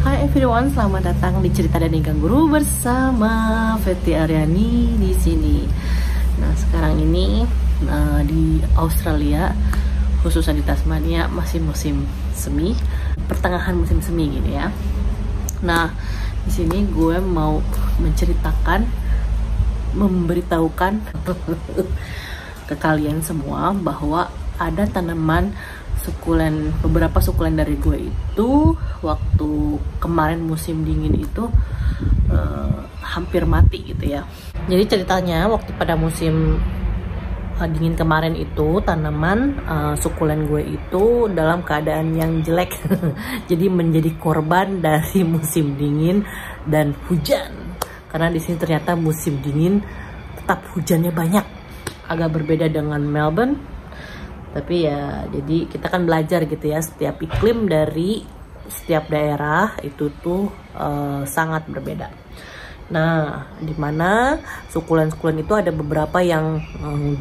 Hai everyone, selamat datang di Cerita dan Ikan Guru bersama Fetty Aryani di sini. Nah, sekarang ini di Australia, khususnya di Tasmania, masih musim semi, pertengahan musim semi gini ya. Nah, di sini gue mau menceritakan, memberitahukan ke kalian semua bahwa ada tanaman sukulen, beberapa sukulen dari gue itu waktu kemarin musim dingin itu hampir mati gitu ya. Jadi ceritanya waktu pada musim dingin kemarin itu tanaman sukulen gue itu dalam keadaan yang jelek. Jadi menjadi korban dari musim dingin dan hujan. Karena di sini ternyata musim dingin tetap hujannya banyak. Agak berbeda dengan Melbourne. Tapi ya, jadi kita kan belajar gitu ya, setiap iklim dari setiap daerah itu tuh sangat berbeda. Nah, dimana sukulen-sukulen itu ada beberapa yang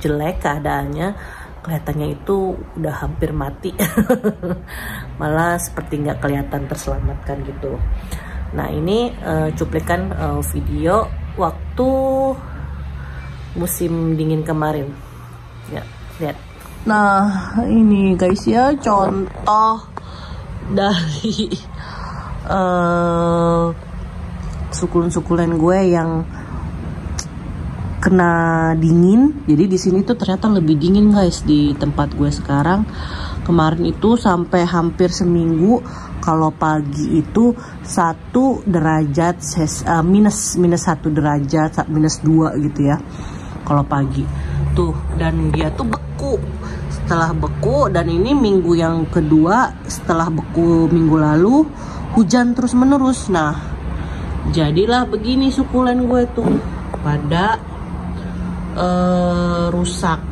jelek keadaannya, kelihatannya itu udah hampir mati. Malah seperti nggak kelihatan terselamatkan gitu. Nah, ini cuplikan video waktu musim dingin kemarin. Ya, lihat. Nah, ini guys ya, contoh dari sukulen-sukulen gue yang kena dingin. Jadi di sini tuh ternyata lebih dingin guys di tempat gue sekarang. Kemarin itu sampai hampir seminggu, kalau pagi itu 1 derajat minus 1 derajat, minus 2 gitu ya kalau pagi tuh. Dan dia tuh beku. Setelah beku, dan ini minggu yang kedua setelah beku minggu lalu, hujan terus menerus. Nah, jadilah begini sukulen gue tuh pada rusak.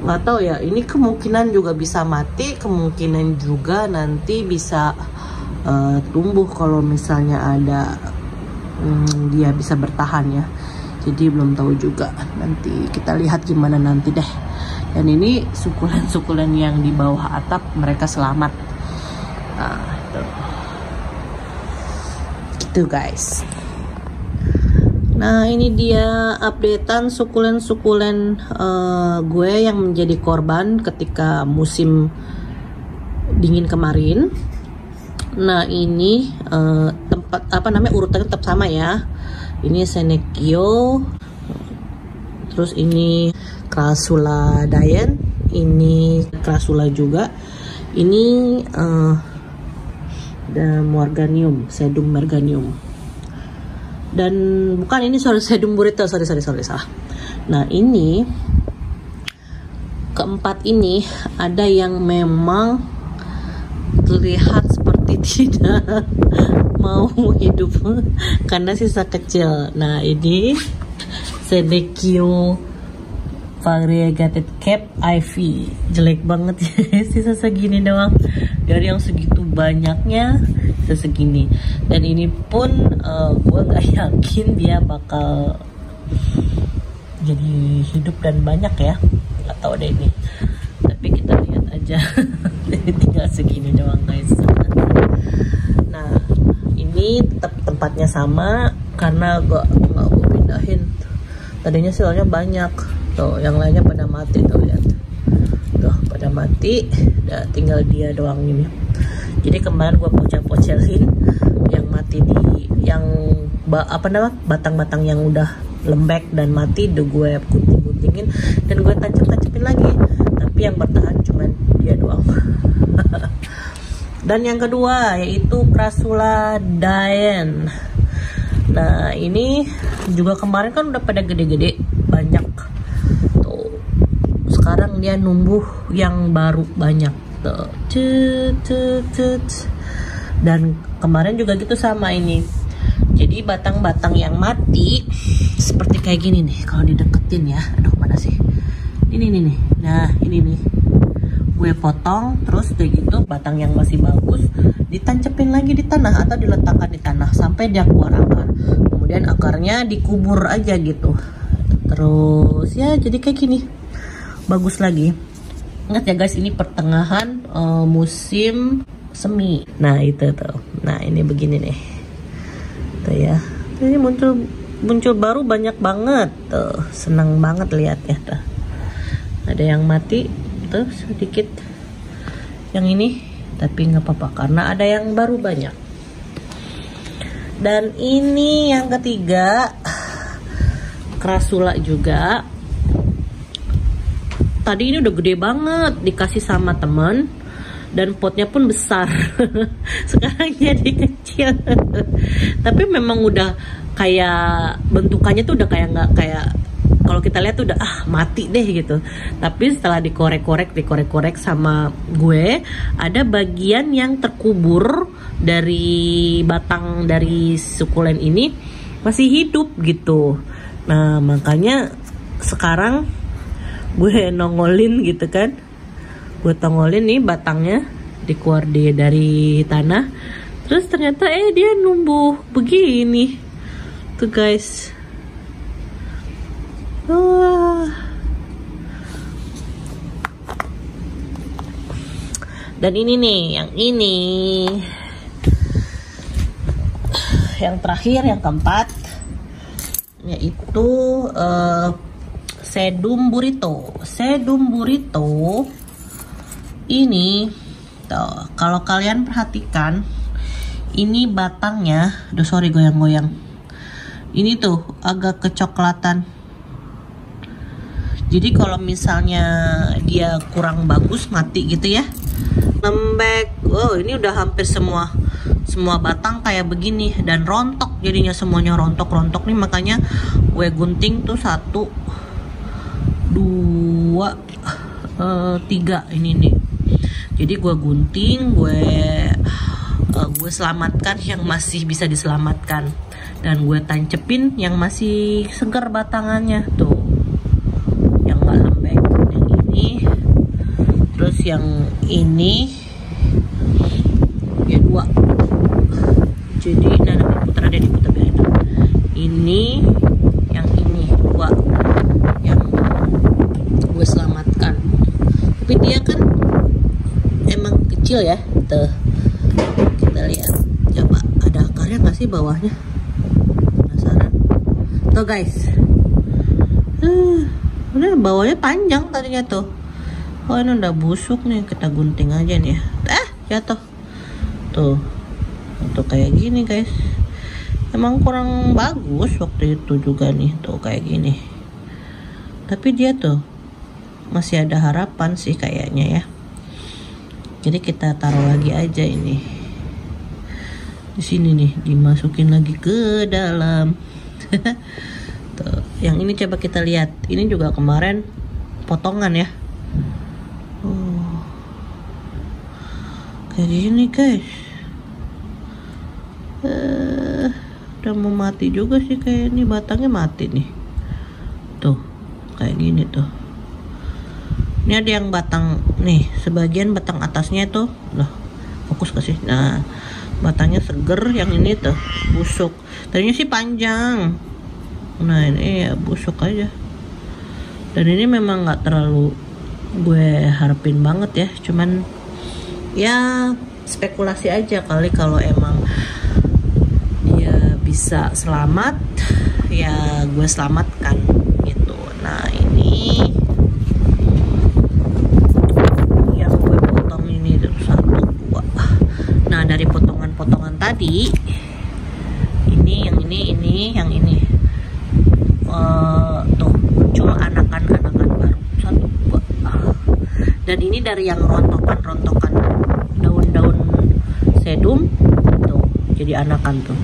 Nggak tahu ya, ini kemungkinan juga bisa mati, kemungkinan juga nanti bisa tumbuh kalau misalnya ada dia bisa bertahan ya. Jadi belum tahu juga, nanti kita lihat gimana nanti deh. Dan ini sukulen-sukulen yang di bawah atap, mereka selamat. Nah, gitu guys. Nah, ini dia updatean sukulen-sukulen gue yang menjadi korban ketika musim dingin kemarin. Nah, ini tempat urutannya tetap sama ya. Ini Senekio, terus ini Crassula Diane, ini Crassula juga, ini ada Morganium, Sedum Morganium, dan bukan ini Sedum Burrito, sorry salah. Nah, ini keempat ini ada yang memang terlihat seperti tidak mau hidup karena sisa kecil. Nah, ini Senekio variegated cap ivy, jelek banget ya. Sisa segini doang dari yang segitu banyaknya, sisa segini. Dan ini pun gue gak yakin dia bakal jadi hidup dan banyak ya, gak tahu deh ini, tapi kita lihat aja. Tinggal segini doang guys. Nah, ini tetap tempatnya sama karena nggak gue pindahin. Tadinya soalnya banyak tuh, yang lainnya pada mati tuh, lihat tuh pada mati. Udah tinggal dia doang ini. Jadi kemarin gue pocelin yang mati di yang batang-batang yang udah lembek dan mati, udah gue gunting-guntingin dan gue tancap-tancapin lagi. Tapi yang bertahan cuma dia doang. Dan yang kedua yaitu Crassula Diane. Nah, ini juga kemarin kan udah pada gede-gede banyak tuh. Sekarang dia numbuh yang baru banyak tuh. Dan kemarin juga gitu sama ini. Jadi batang-batang yang mati seperti kayak gini nih kalau dideketin ya. Aduh, mana sih? Ini nih. Nah, ini nih. Gue potong, terus kayak gitu batang yang masih bagus ditancepin lagi di tanah atau diletakkan di tanah sampai dia keluar akar. Kemudian akarnya dikubur aja gitu. Terus ya jadi kayak gini. Bagus lagi. Ingat ya guys, ini pertengahan musim semi. Nah itu tuh. Nah ini begini nih. Tuh ya. Ini muncul baru banyak banget. Tuh, senang banget lihatnya tuh. Ada yang mati tuh sedikit. Yang ini, tapi nggak apa-apa karena ada yang baru banyak. Dan ini yang ketiga, Crassula juga. Tadi ini udah gede banget, dikasih sama temen, dan potnya pun besar. Sekarang jadi kecil. Tapi memang udah kayak bentukannya tuh udah kayak nggak kayak, kalau kita lihat tuh udah mati deh gitu. Tapi setelah dikorek-korek sama gue, ada bagian yang terkubur dari batang dari sukulen ini masih hidup gitu. Nah makanya sekarang gue nongolin gitu kan, gue tongolin nih batangnya dikeluar dari tanah, terus ternyata dia numbuh begini tuh guys. Dan ini nih, yang terakhir, yang keempat, yaitu sedum burrito. Sedum burrito ini tuh, kalau kalian perhatikan, ini batangnya, sorry goyang-goyang, ini tuh agak kecoklatan. Jadi kalau misalnya dia kurang bagus, mati gitu ya, lembek. Wow, ini udah hampir semua batang kayak begini dan rontok, jadinya semuanya rontok nih. Makanya gue gunting tuh 1, 2, 3 ini nih. Jadi gue gunting, gue selamatkan yang masih bisa diselamatkan, dan gue tancepin yang masih segar batangannya tuh, yang gak lembek. Yang ini, terus yang ini ya 2. Jadi diputar biar itu. Ini yang ini 2 yang gue selamatkan. Tapi dia kan emang kecil ya. Tuh, kita lihat. Coba ada akarnya nggak sih bawahnya? Penasaran. Tuh guys. Udah bawahnya panjang tadinya tuh. Oh ini udah busuk nih, kita gunting aja nih ya. Jatuh. Tuh kayak gini guys. Emang kurang bagus waktu itu juga nih, tuh kayak gini. Tapi dia tuh masih ada harapan sih kayaknya ya. Jadi kita taruh lagi aja ini di sini nih, dimasukin lagi ke dalam. Tuh, yang ini coba kita lihat. Ini juga kemarin potongan ya. Kayak gini guys. Udah mau mati juga sih, kayak ini batangnya mati nih. Tuh kayak gini tuh. Ini ada yang batang nih, sebagian batang atasnya tuh loh, fokus ke sih. Nah batangnya seger, yang ini tuh busuk. Tadinya sih panjang, nah ini ya busuk aja. Dan ini memang nggak terlalu gue harapin banget ya, cuman ya spekulasi aja kali. Kalau emang dia bisa selamat, ya gue selamatkan gitu. Nah ini yang gue potong ini tuh 1, 2. Nah dari potongan-potongan tadi, ini yang ini tuh muncul anakan-anakan baru 1, 2. Dan ini dari yang rontokan daun-daun sedum tuh jadi anakan tuh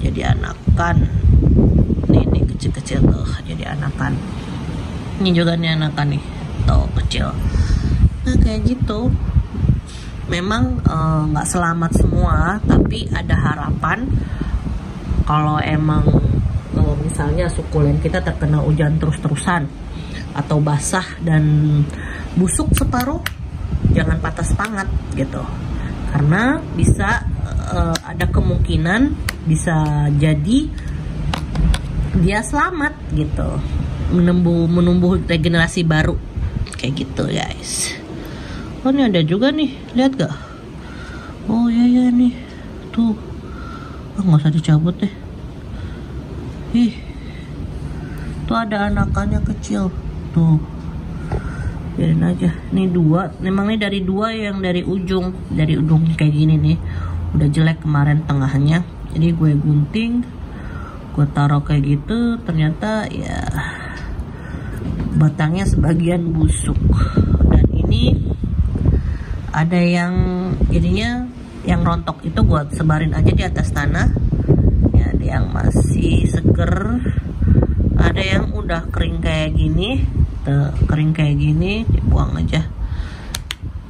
jadi anakan. Ini kecil-kecil tuh jadi anakan. Ini juga nih anakan nih tuh kecil. Nah kayak gitu. Memang nggak selamat semua, tapi ada harapan kalau emang misalnya sukulen kita terkena hujan terus-terusan atau basah dan busuk separuh, jangan patah semangat gitu, karena bisa ada kemungkinan bisa jadi dia selamat gitu, menumbuh regenerasi baru kayak gitu guys. Oh ini ada juga nih, lihat gak? Oh iya nih, tuh. Nggak usah dicabut deh. Ih, tuh ada anakannya kecil tuh. Biarin aja. Nih dua, memang nih dari dua yang dari ujung kayak gini nih. Udah jelek kemarin tengahnya. Jadi gue gunting, gue taruh kayak gitu. Ternyata ya batangnya sebagian busuk. Dan ini ada yang jadinya yang rontok itu gue sebarin aja di atas tanah. Ya, ada yang masih seger, ada yang udah kering kayak gini. Tuh, kering kayak gini dibuang aja.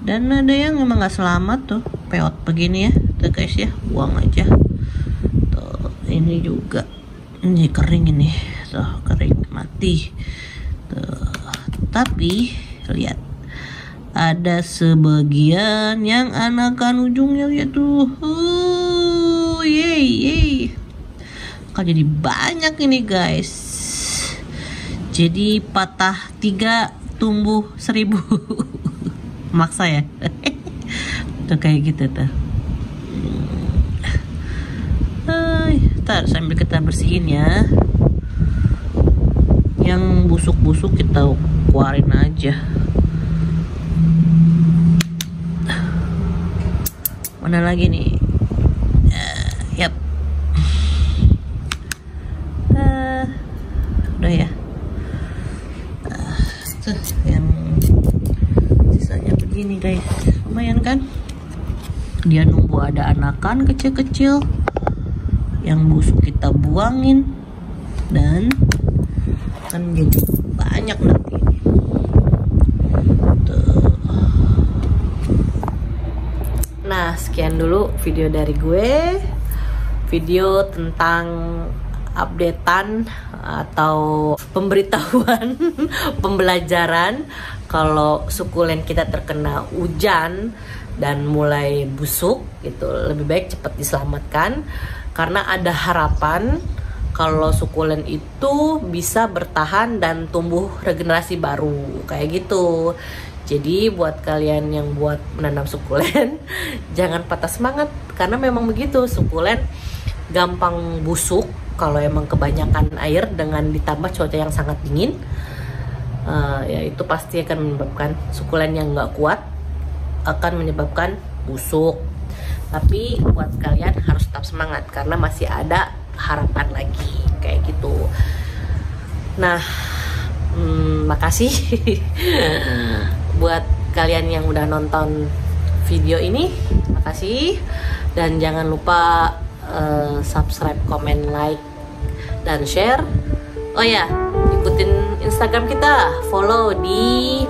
Dan ada yang emang gak selamat tuh, peot begini ya. Tuh guys ya, buang aja. Tuh, ini juga ini kering ini. Tuh, kering mati. Tuh, tapi lihat ada sebagian yang anakan ujungnya lihat tuh. Yeay. Kalau jadi banyak ini guys. Jadi patah 3 tumbuh 1000. Maksa ya. Tuh kayak gitu tuh. Ntar sambil kita bersihin ya. Yang busuk-busuk kita keluarin aja. Mana lagi nih? Yap. Udah ya. Tuh yang sisanya begini guys. Lumayan kan? Dia nunggu ada anakan kecil-kecil. Yang busuk kita buangin. Dan kan jadi banyak nanti. Nah, sekian dulu video dari gue. Video tentang updatean atau pemberitahuan pembelajaran kalau sukulen kita terkena hujan dan mulai busuk gitu, lebih baik cepat diselamatkan karena ada harapan kalau sukulen itu bisa bertahan dan tumbuh regenerasi baru kayak gitu. Jadi buat kalian yang buat menanam sukulen jangan patah semangat karena memang begitu, sukulen gampang busuk kalau emang kebanyakan air dengan ditambah cuaca yang sangat dingin. Ya itu pasti akan menyebabkan sukulen yang nggak kuat akan menyebabkan busuk. Tapi buat kalian harus tetap semangat karena masih ada harapan lagi kayak gitu. Nah, makasih buat kalian yang udah nonton video ini, makasih. Dan jangan lupa subscribe, comment, like, dan share. Oh ya, ikutin Instagram kita, follow di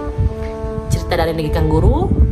Cerita dari Negeri Kangguru.